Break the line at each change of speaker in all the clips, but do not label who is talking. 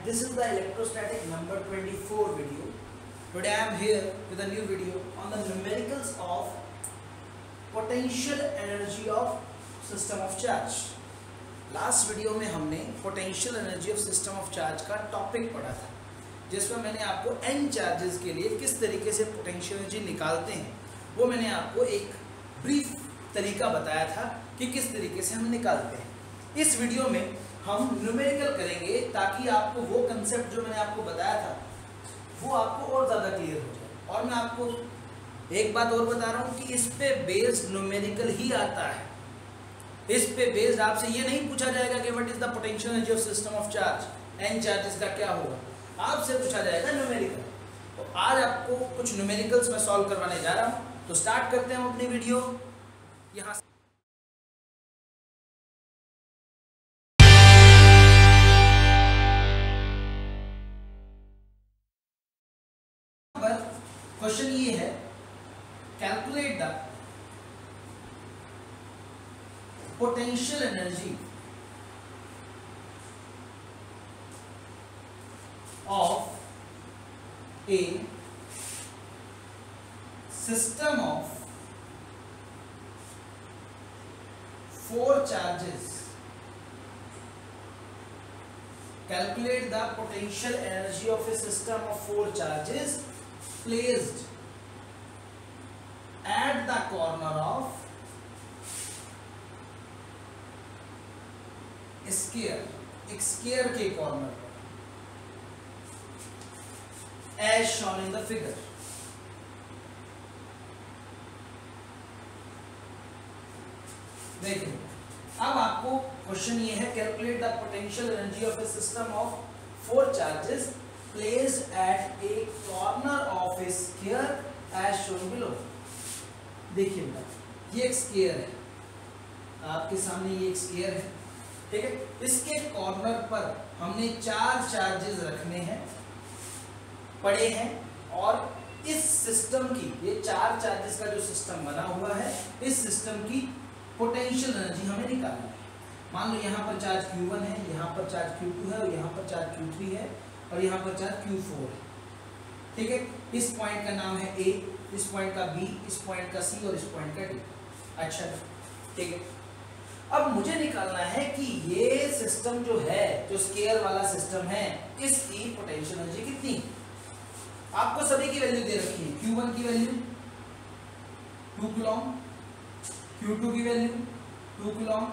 this is the electrostatic number 24 video. Today I am here with a new video on the numericals of potential energy of system of charge. Last video में हमने potential energy of system of charge का topic पढ़ा था, जिसमें मैंने आपको n charges के लिए किस तरीके से पोटेंशियल एनर्जी निकालते हैं वो मैंने आपको एक ब्रीफ तरीका बताया था कि किस तरीके से हम निकालते हैं। इस वीडियो में हम न्यूमेरिकल करेंगे ताकि आपको वो कंसेप्ट जो मैंने आपको बताया था वो आपको और ज़्यादा क्लियर हो जाए। और मैं आपको एक बात और बता रहा हूँ कि इस पे बेस्ड न्यूमेरिकल ही आता है। इस पे बेस्ड आपसे ये नहीं पूछा जाएगा कि what is the potential energy of system of charge, n charges का क्या होगा, आपसे पूछा जाएगा न्यूमेरिकल। तो आज आपको कुछ न्यूमेरिकल्स मैं सॉल्व करवाने जा रहा हूँ। तो स्टार्ट करते हैं अपनी वीडियो यहाँ से। क्वेश्चन ये है, calculate the potential energy of a system of 4 charges. Calculate the potential energy of a system of 4 charges placed at the corner of square, एक स्केयर के कॉर्नर पर, as shown in the figure. देखिए अब आपको question ये है, calculate the potential energy of a system of 4 charges placed at a corner of a square as shown below. देखिए बेटा, ये एक स्केयर है, आपके सामने ये एक स्केयर है, ठीक है। इसके कॉर्नर पर हमने 4 चार्जेस रखने हैं, पड़े हैं, और इस सिस्टम की, ये 4 चार्जेस का जो सिस्टम बना हुआ है, इस सिस्टम की पोटेंशियल एनर्जी हमें निकालनी है। मान लो यहाँ पर चार्ज Q1 है, यहाँ पर चार्ज Q2 है, और यहाँ पर चार्ज Q3 है, और यहाँ पर चार्ज Q4 है, ठीक है। इस पॉइंट का नाम है A, इस पॉइंट का B, इस पॉइंट का C और इस पॉइंट का D। अच्छा, ठीक है। अब मुझे निकालना है कि ये सिस्टम जो है, जो स्केयर वाला सिस्टम है, इसकी पोटेंशियल एनर्जी कितनी। आपको सभी की वैल्यू दे रखी है। Q1 की वैल्यू 2 कूलॉम, Q2 की वैल्यू 2 कूलॉम,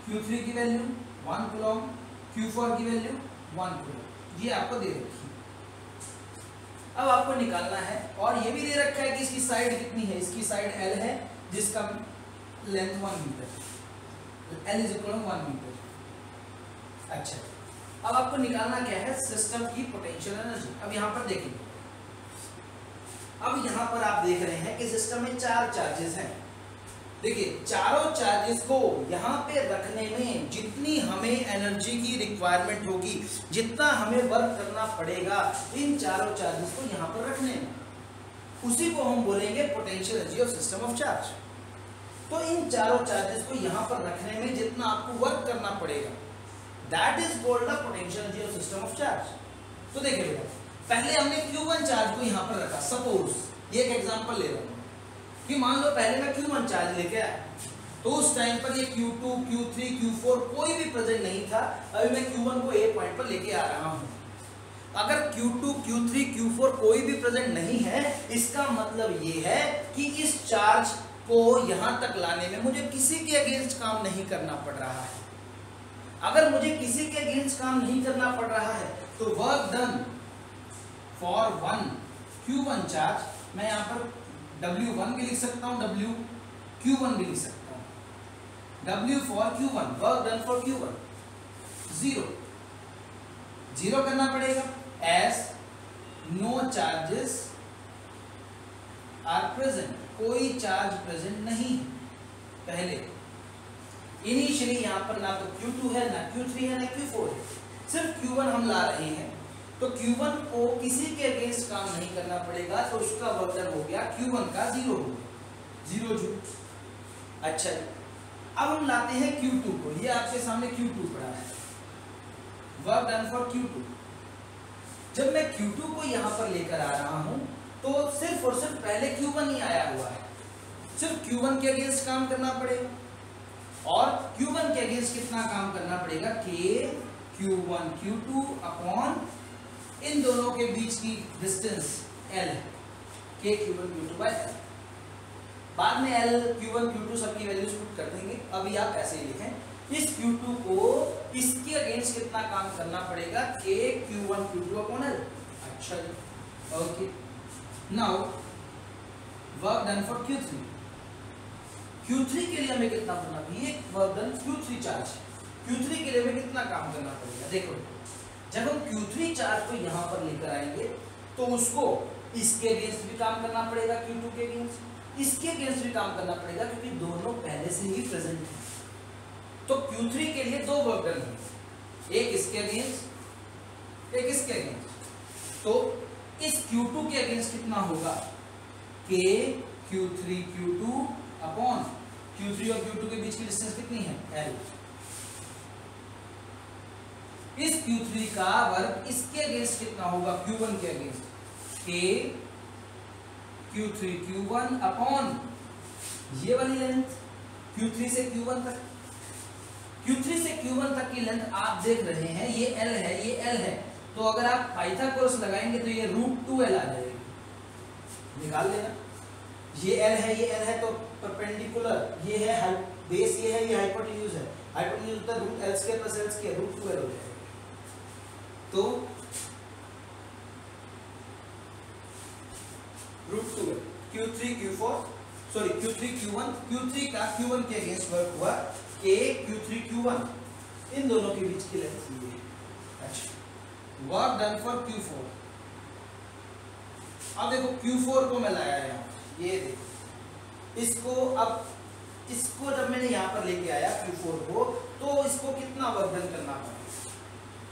Q3 की वैल्यू 1 कूलॉम, Q4 की वैल्यू 1 कूलॉम, ये आपको दे रखी है। अब आपको निकालना है, और ये भी दे रखा है कि इसकी साइड कितनी है। इसकी साइड L है, जिसका लेंथ 1 मीटर है। L is equal to 1 metre. अच्छा, अब आपको निकालना क्या है, सिस्टम की पोटेंशियल एनर्जी। अब यहाँ पर देखेंगे, अब यहाँ पर आप देख रहे हैं कि सिस्टम में 4 चार्जेस हैं। देखिए, चारों चार्जेस को यहाँ पे रखने में जितनी हमें एनर्जी की रिक्वायरमेंट होगी, जितना हमें वर्क करना पड़ेगा इन चारों चार्जेस को यहाँ पर रखने में, उसी को हम बोलेंगे potential energy of system of charge. तो इन चारों चार्जेस को यहाँ पर रखने में जितना आपको वर्क करना पड़ेगा, that is called the potential energy of system of charge. तो देखिए बेटा, पहले हमने Q1 चार्ज को यहाँ पर रखा। सपोज ये एक एग्जांपल ले रहा हूँ कि मान लो पहले मैं Q1 चार्ज लेके आया, तो उस टाइम पर ये Q2, Q3, Q4 कोई भी प्रेजेंट नहीं था। अभी मैं Q1 को A पॉइंट पर लेके आ रहा हूँ। अगर Q2, Q3, Q4 कोई भी प्रेजेंट नहीं है, इसका मतलब ये है कि इस चार्ज को यहां तक लाने में मुझे किसी के अगेंस्ट काम नहीं करना पड़ रहा है। अगर मुझे किसी के अगेंस्ट काम नहीं करना पड़ रहा है, तो work done for 1 Q1 charge, मैं यहां पर W1 भी लिख सकता हूं, WQ1 भी लिख सकता हूं। W for Q1, work done for Q1 0 करना पड़ेगा, as no charges are present, कोई चार्ज प्रेजेंट नहीं है। पहले इनिशियली यहाँ पर ना तो Q2 है, ना Q3 है, ना Q4 है, सिर्फ Q1 हम ला रहे हैं। तो Q1 को किसी के अगेंस्ट काम नहीं करना पड़ेगा, तो उसका वर्क डन हो गया, Q1 का 0 हो गया, 0 जूल। अच्छा, अब हम लाते हैं Q2 को। ये आपके सामने Q2 पड़ा है, वर्क डन फॉर Q2 जब मैं Q2 को यहां पर लेकर आ रहा हूं तो सिर्फ और सिर्फ पहले Q1 ही आया हुआ है, सिर्फ Q1 के अगेंस्ट काम करना पड़ेगा, और Q1 के अगेंस्ट कितना काम करना पड़ेगा, K Q1 Q2 अपॉन इन दोनों के बीच की distance L, K Q1 Q2 by L। बाद में L Q1 Q2 सबकी वैल्यूज पुट कर देंगे, अभी आप ऐसे ही लिखें, इस Q2 को इसके अगेंस्ट कितना काम करना पड़ेगा, K Q1 Q2 upon L। अच्छा जी, okay. Now work done for Q3। Q3 के लिए हमें कितना करना है, ये work done Q3 charge, Q3 के लिए हमें कितना काम करना पड़ेगा। देखो जब हम Q3 चार्ज को यहां पर लेकर आएंगे तो उसको इसके अगेंस्ट भी काम करना पड़ेगा, Q2 के अगेंस्ट, इसके अगेंस्ट भी काम करना पड़ेगा, क्योंकि दोनों पहले से ही प्रेजेंट हैं। तो Q3 के लिए दो वर्क डन है, एक इसके अगेंस्ट एक इसके अगेंस्ट। तो इस Q2 के अगेंस्ट कितना होगा, K Q3 Q2 upon Q3 और Q2 के बीच की डिस्टेंस कितनी है, L। इस Q3 का वर्क इसके अगेंस्ट कितना होगा, Q1 के against, K Q3 Q1 upon ये वाली लेंथ Q3 से Q1 तक। Q3 से Q1 तक की लेंथ आप देख रहे हैं, ये L है, ये L है, तो अगर आप पाइथागोरस लगाएंगे तो ये √2L आ जाएगी, निकाल लेना। ये L है, ये L है, तो परपेंडिकुलर ये है बेस, ये है, ये हाइपोटेन्यूज है, हाइपोटेन्यूज होता है √L² + L², √2L हो जाएगा। तो √2L Q3 Q4 sorry Q3 Q1, Q3 का Q1 के अगेंस्ट वर्क हुआ K Q3 Q1, इन दोनों के बीच की लेंथ ये है। अच्छा, वर्क डन फॉर Q4। अब देखो Q4 को मैं लाया यहाँ, ये देखो इसको, अब इसको जब मैंने यहाँ पर लेके आया Q4 को, तो इसको कितना वर्क डन करना पड़ा।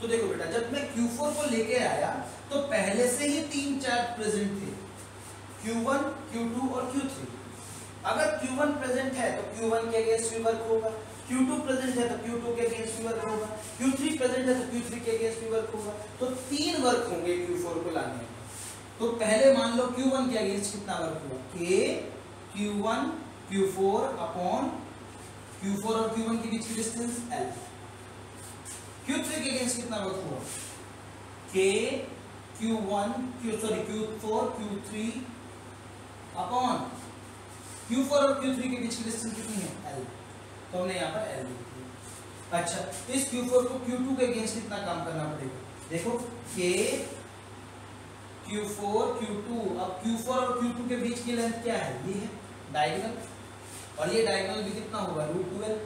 तो देखो बेटा, जब मैं Q4 को लेके आया तो पहले से ही 3 चार्ज प्रेजेंट थे, Q1 Q2 और Q3। अगर Q1 प्रेजेंट है तो Q1 के अगेंस्ट भी वर्क होगा, Q2 प्रेजेंट है तो Q2 के अगेंस्ट भी वर्क होगा, Q3 प्रेजेंट है तो Q3 के अगेंस्ट भी वर्क होगा। तो 3 वर्क होंगे Q4 को लाने में। तो पहले मान लो Q1 के अगेंस्ट कितना वर्क हुआ, K Q1 Q4 upon Q4 और Q1 के बीच की डिस्टेंस L। Q3 के अगेंस्ट कितना वर्क हुआ, K Q4 Q3 upon Q4 और Q3 के बीच की डिस्टेंस कितनी है, L। तो हमने यहाँ पर L लिख दिया। अच्छा, इस Q4 को Q2 के अगेंस्ट कितना काम करना पड़ेगा, देखो K Q4 Q2, अब Q4 और Q2 के बीच की लेंथ क्या है, ये है डायगोनल, और ये डायगोनल भी कितना होगा, √2L।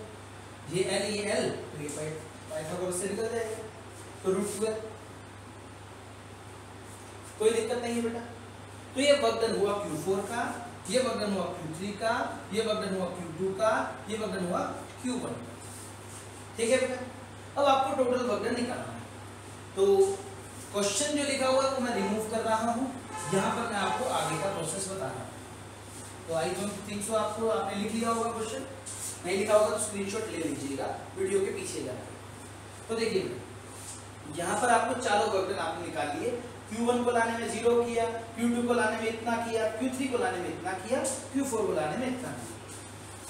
ये L, ये L, तो ये पाइथागोरस से निकल जाएगा, तो √2L। कोई दिक्कत नहीं है बेटा। तो ये वर्क डन हुआ Q4 का, ये वर्क डन हुआ Q3 का, ये वर्क डन हुआ Q2 का, ये वर्क डन हुआ Q1 का। ठीक है बेटा, अब आपको टोटल वर्क डन निकालना है। तो क्वेश्चन जो लिखा हुआ है वो मैं रिमूव कर रहा हूँ, यहाँ पर मैं आपको आगे का प्रोसेस बता रहा हूँ। तो आई डोंट थिंक सो आपने लिख लिया होगा क्वेश्चन, नहीं लिखा होगा तो स्क्रीनशॉट ले लीजिएगा वीडियो के पीछे जाकर। तो देखिए यहाँ पर आपको चारों वर्क डन आपने निकाल लिए। Q1 को लाने में 0 किया, Q2 को लाने में इतना किया, Q3 को लाने में इतना किया, Q4 को लाने में इतना किया।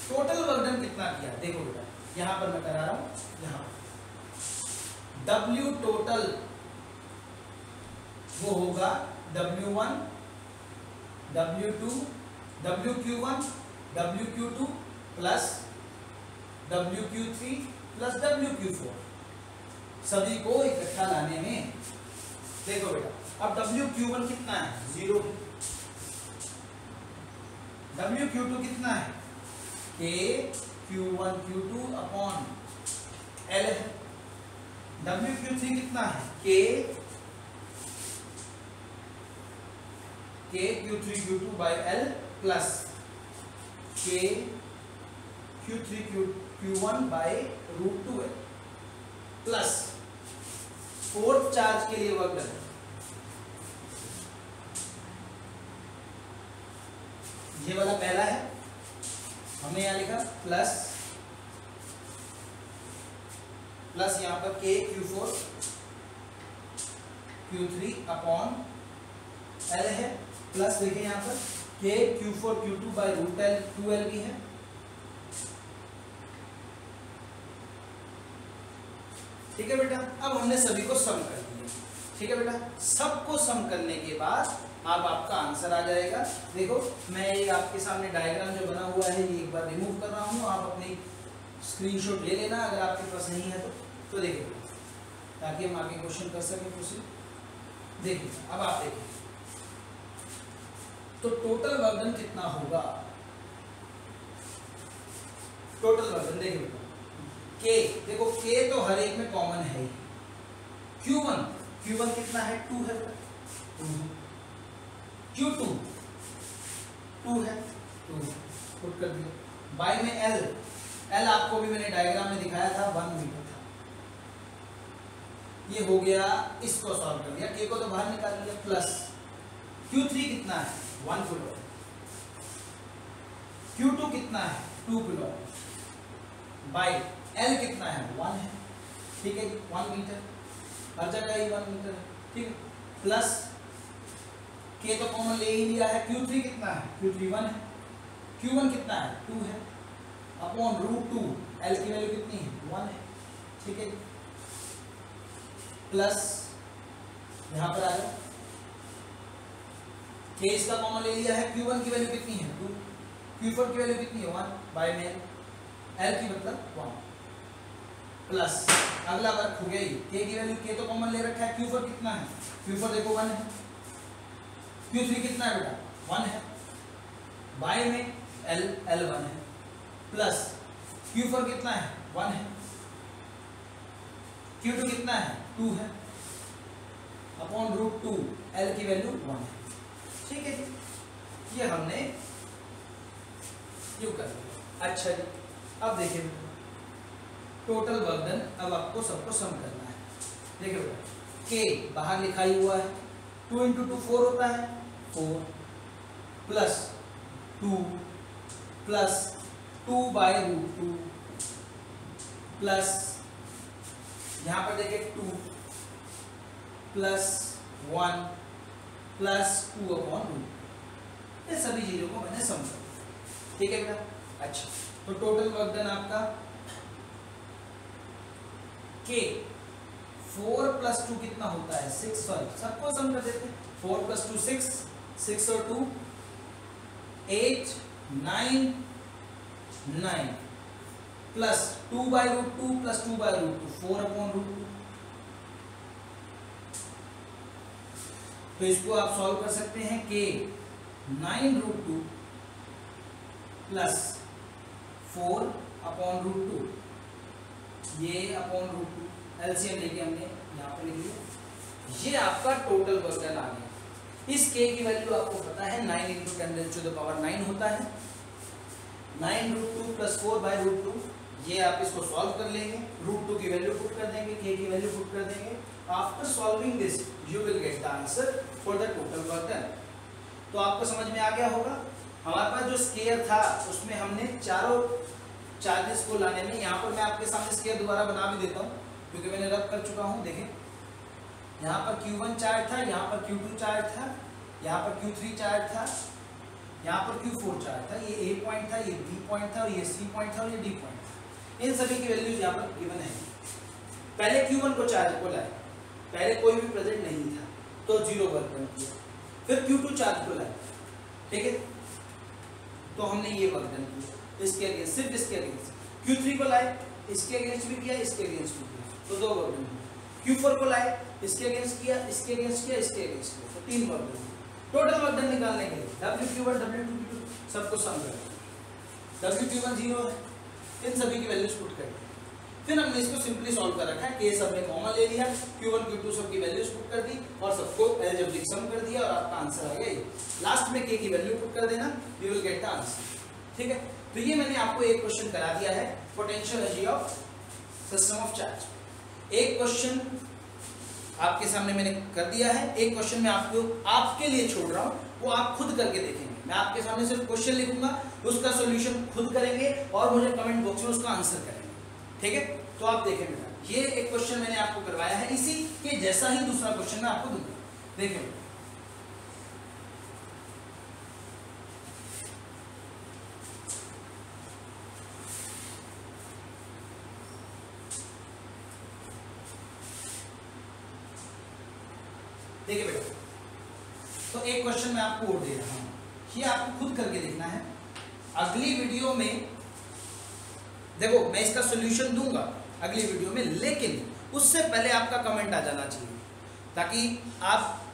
टोटल वर्क डन कितना किया, देखो बेटा यहाँ पर मैं करा रहा हूँ, यहाँ W टोटल वो होगा W1 W2 WQ1 WQ2 plus WQ3 plus WQ4, सभी को इकट्ठा लाने में। देखो बेटा, अब WQ1 कितना है, 0। WQ2 कितना है, K Q1 Q2 upon L है। WQ3 कितना है, K Q3 Q2 by L plus K Q3 Q1 by √2L plus 4th charge के लिए वर्क डन, ये वाला पहला है, हमने यहाँ लिखा प्लस यहाँ पर K Q4 Q3 upon L है, प्लस देखिए यहाँ पर K Q4 Q2 by root L 2L भी है। ठीक है बेटा, अब हमने सभी को सम कर दिया। ठीक है बेटा, सबको सम करने के बाद अब आपका आंसर आ जाएगा। देखो मैं ये आपके सामने डायग्राम जो बना हुआ है ये एक बार रिमूव कर रहा हूँ, आप अपनी स्क्रीनशॉट ले लेना अगर आपके पास नहीं है तो देखिए, ताकि हम आगे क्वेश्चन कर सकें प्रोसीड। देखिए अब आप देखिए तो टोटल वर्क कितना होगा, टोटल वर्क देखिए बेटा K, देखो K तो हर एक में कॉमन है ही। Q1 कितना है 2 है, Q2 2 है, 2 पुट कर दिया, बाई में L आपको भी मैंने डायग्राम में दिखाया था 1 मीटर था। ये हो गया, इसको सॉल्व कर दिया, K को तो बाहर निकाल लिया, प्लस Q3 कितना है 1 किलो, Q2 कितना है 2 किलो, बाई L कितना है 1 है। ठीक है, 1 मीटर, हर जगह ही 1 मीटर है। ठीक है, प्लस K तो कॉमन ले ही लिया है, Q3 कितना है Q3 1 है, Q1 कितना है 2 है, अपॉन रूट 2 L की वैल्यू कितनी है 1 है। ठीक है, प्लस यहां पर आ गया K इसका कॉमन ले लिया है, Q1 की वैल्यू कितनी है 2, Q4 की वैल्यू कितनी है 1 बाय में L की मतलब 1, प्लस अगला वर्क हो गया ही, K की वैल्यू K तो कॉमन ले रखा है, Q4 कितना है Q4 देखो 1 है, Q3 कितना है बेटा 1 है, बाय में L 1 है, प्लस Q4 कितना है 1 है, Q2 कितना है 2 है, अपॉन रूट 2 L की वैल्यू 1 है। ठीक है जी, ये हमने यू कर दिया। अच्छा जी, अब देखिए टोटल वर्क डन, अब आपको सबको सम करना है। देखिए बेटा K बाहर लिखा ही हुआ है, 2 × 2 4 होता है, 4 plus 2 plus 2 by root 2 plus यहाँ पर देखिए 2 प्लस 1 प्लस 2 अपॉन रूट, ये सभी चीजों को मैंने सम कर दिया। ठीक है बेटा, अच्छा तो टोटल वर्क डन आपका K 4 + 2 कितना होता है 6, सॉरी सबको सम कर देते हैं, 4 + 2 6, 6 और 2 8 9 9 plus 2 by root 2 plus 2 by root 2 4 upon root 2। तो इसको आप सॉल्व कर सकते हैं, K 9 root 2 plus 4 upon root 2, ये अपॉन रूट 2 एलसीएम लेके हमने यहाँ पर लिख लिया। ये आपका टोटल वर्क डन आ गया। इस K की वैल्यू आपको पता है 9 × 10⁹ होता है, 9 रूट 2 प्लस 4 बाई रूट 2, ये आप इसको सॉल्व कर लेंगे, रूट 2 की वैल्यू पुट कर देंगे, K की वैल्यू पुट कर देंगे। After solving this you will get the answer for the total work done. तो आपको समझ में आ गया होगा, हमारे पास जो स्केयर था उसमें हमने चारों चार्जेस को लाने में, यहाँ पर मैं आपके सामने स्केयर दोबारा बना भी देता हूँ क्योंकि मैंने रब कर चुका हूँ। देखें यहाँ पर Q1 चार्ज था, यहाँ पर Q2 चार्ज था, यहाँ पर Q3 चार्ज था, यहाँ पर Q4 चार्ज था, ये A पॉइंट था, ये B पॉइंट था, और ये C पॉइंट था, और ये D पॉइंट था। इन सभी की वैल्यूज यहाँ पर गिवन है। पहले Q1 को चार्ज को लाए, पहले कोई भी प्रेजेंट नहीं था तो 0 वर्क डन किया, फिर Q2 चार्ज को लाए, ठीक है, तो हमने ये वर्क डन किया इसके अगेंस्ट, सिर्फ इसके अगेंस्ट। Q3 को लाए, इसके अगेंस्ट भी किया, इसके अगेंस्ट भी किया, तो 2 वर्क डन। Q4 को लाए, इसके अगेंस्ट किया, इसके अगेंस्ट किया, इसके अगेंस्ट किया, तो 3 work done. Total work done निकालने के लिए WQ1 W2 Q2 सबको सम करें, WQ1 0 है, इन सभी की वैल्यूज पुट करें, फिर हमने इसको सिंपली सॉल्व कर रखा है। K सब में कॉमन ले लिया, Q1 Q2 सब की वैल्यूज पुट कर दी और सबको अलजेब्रिक सम कर दिया और आपका आंसर आ गया ये। लास्ट में K की वैल्यू पुट कर देना, you will get the answer. ठीक है, तो ये मैंने आपको एक क्वेश्चन करा दिया है, potential energy of system of charge. एक क्वेश्चन आपके सामने मैंने कर दिया है, एक क्वेश्चन मैं आपके लिए छोड़ रहा हूँ, वो आप खुद करके देखेंगे। मैं आपके सामने सिर्फ क्वेश्चन लिखूंगा, उसका सॉल्यूशन खुद करेंगे और मुझे कमेंट बॉक्स में उसका आंसर करेंगे। ठीक है, तो आप देखें बेटा, ये एक क्वेश्चन मैंने आपको करवाया है, इसी के जैसा ही दूसरा क्वेश्चन मैं आपको दूंगा। देखिए देखिए बेटा, तो एक क्वेश्चन मैं आपको और दे रहा हूं, ये आपको खुद करके देखना है। अगली वीडियो में देखो मैं इसका सॉल्यूशन दूंगा अगली वीडियो में, लेकिन उससे पहले आपका कमेंट आ जाना चाहिए ताकि आप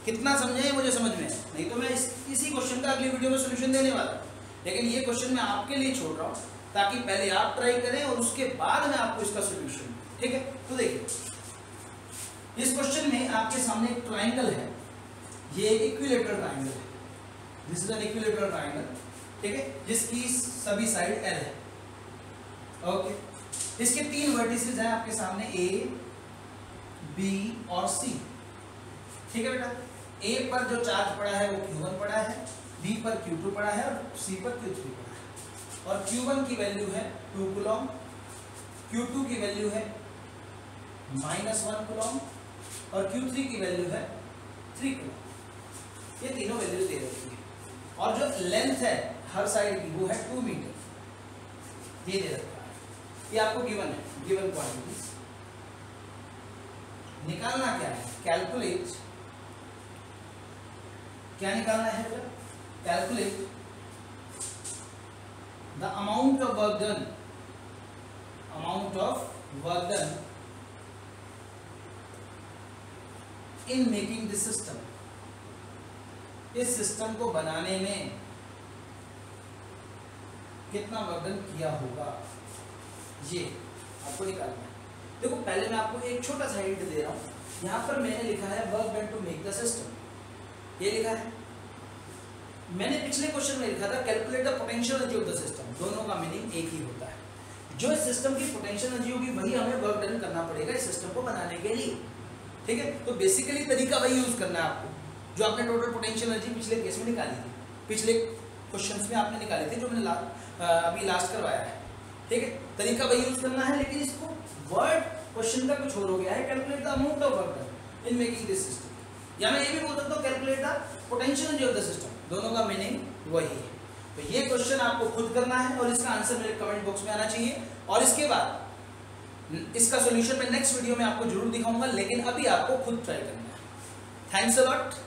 कितना समझे मुझे समझ में, नहीं तो मैं इसी क्वेश्चन का अगली वीडियो में सॉल्यूशन देने वाला हूं, लेकिन ये क्वेश्चन मैं आपके लिए छोड़ रहा हूं ताकि पहले आप ट्राई करें और उसके बाद मैं आपको इसका सॉल्यूशन दूं, ठीक है। तो देखिए इस क्वेश्चन में आपके सामने एक ट्राइंगल है, ये एक इक्विलेटरल ट्राइंगल है, this is an equilateral triangle, ठीक है, जिसकी सभी साइड एल है। ओके, इसके 3 वर्टिसेस हैं आपके सामने, ए बी और सी, ठीक है बेटा। ए पर जो चार्ज पड़ा है वो Q1 पड़ा है, बी पर Q2 पड़ा है और सी पर Q3 पड़ा है। और Q1 की वैल्यू है 2 कूलम, Q2 की वैल्यू है -1 कूलम और Q3 की वैल्यू है 3 कूलम। ये तीनों वैल्यू दे रखी है और जो लेंथ है हर साइड की वो है 2 मीटर, ये दे रखा है। ये आपको गिवन है, गिवन क्वांटिटीज। निकालना क्या है, कैलकुलेट, क्या निकालना है बेटा, calculate the amount of work done, amount of work done in making this system, इस सिस्टम को बनाने में कितना वर्क डन किया होगा, ये आपको निकालना है। देखो पहले मैं आपको एक छोटा सा हिंट दे रहा हूं, यहां पर मैंने लिखा है work done to make the system, ये लिखा है। मैंने पिछले क्वेश्चन में लिखा था calculate the potential energy of the system, दोनों का मीनिंग एक ही होता है। जो इस सिस्टम की पोटेंशियल एनर्जी होगी वही हमें वर्क डन करना पड़ेगा इस सिस्टम को बनाने के लिए, ठीक है। तो बेसिकली तरीका वही यूज करना है आपको जो आपने टोटल पोटेंशियल एनर्जी पिछले केस में निकाली थी, पिछले क्वेश्चंस में आपने निकाली थी, जो मैंने अभी लास्ट करवाया है, ठीक है। तरीका वही यूज करना है, लेकिन इसको वर्ड क्वेश्चन का कुछ और हो गया है, calculate the amount of work done in making this system, या मैं ये भी बोल सकता हूँ calculate the potential energy of the system, दोनों का मीनिंग वही है। तो ये क्वेश्चन आपको खुद करना है और इसका आंसर मेरे कमेंट बॉक्स में आना चाहिए, और इसके बाद इसका सॉल्यूशन मैं नेक्स्ट वीडियो में आपको जरूर दिखाऊंगा, लेकिन अभी आपको खुद ट्राई करना है। Thanks a lot.